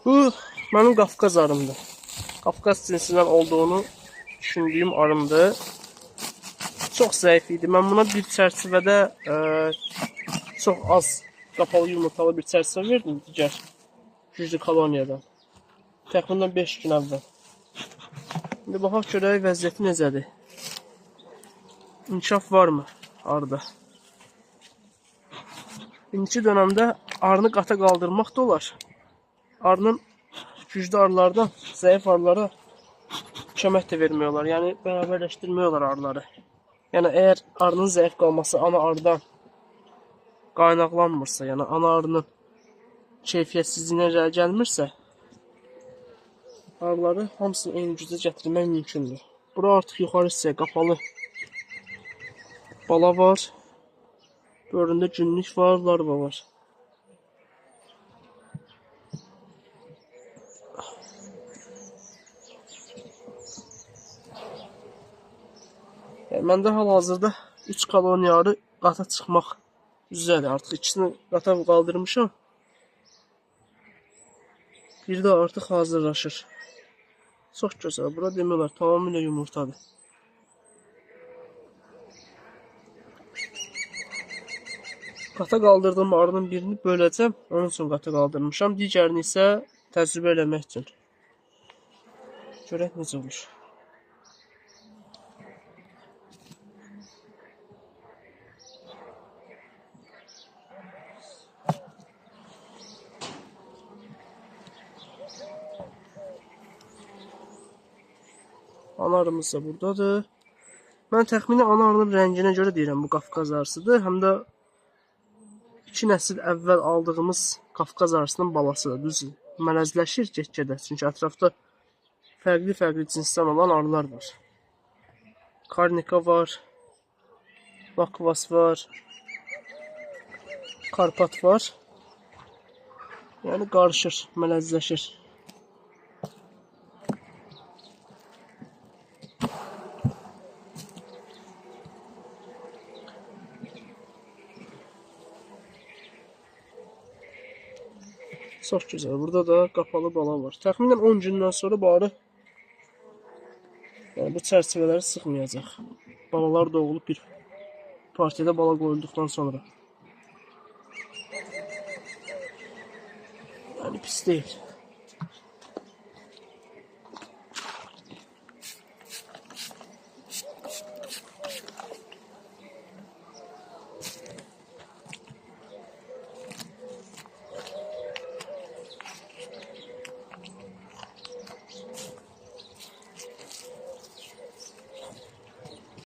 Bu mənim Qafqaz arımdır. Qafqaz cinsindən olduğunu düşündüyüm arımdır. Çox zəif idi. Mən buna bir çərçivədə çox az qapalı yumurtalı bir çərçivə verdim digər güclü koloniyadan. Təxminən 5 gün əvvəl. İndi baxaq görək vəziyyəti necədir. İnkişaf varmı arıda? İndiki dönəmdə arını qata qaldırmaq da olar. Arının güclü arılardan zəif arılara kömək də vermək olar. Yəni bərabərləşdirmək olar arıları. Yəni əgər arının zəif qalması ana arıdan qaynaqlanmırsa, yəni ana arının keyfiyyətsizliyinə irəli gəlmirsə, arıları hamısını eyni gücə gətirmək mümkündür. Bura artıq yuxarı hissəyə qapalı bala var. Böründə günlük var, larva var. Məndə hal-hazırda 3 koloniya arı qata çıxmaq üzrədir. Artıq ikisini qata qaldırmışam. Bir də artıq hazırlaşır. Çox gözəl. Bura demək olar tamamilə yumurtadır. Qata qaldırdığım arının birini böləcəm. Onun üçün qata qaldırmışam. Digərini isə təcrübə eləmək üçün. Görək necə olur. Ana arımız da buradadır. Mən təxmini ana arının rənginə görə deyirəm bu Qafqaz arısıdır. Həm də 2 nəsil əvvəl aldığımız Qafqaz arısının balasıdır. Düz mələzləşir get-gedə. Çünki ətrafda fərqli cinsdən olan arılar var. Karnika var. Lakvas var. Karpat var. Yəni qarışır, mələzləşir. Çox gözəl. Burada da qapalı bala var. Təxminən 10 gündən sonra bu arı bu çərçivələri sıxmayacaq. Balalar doğulub bir partiyada bala qoyulduqdan sonra. Yəni pis deyil.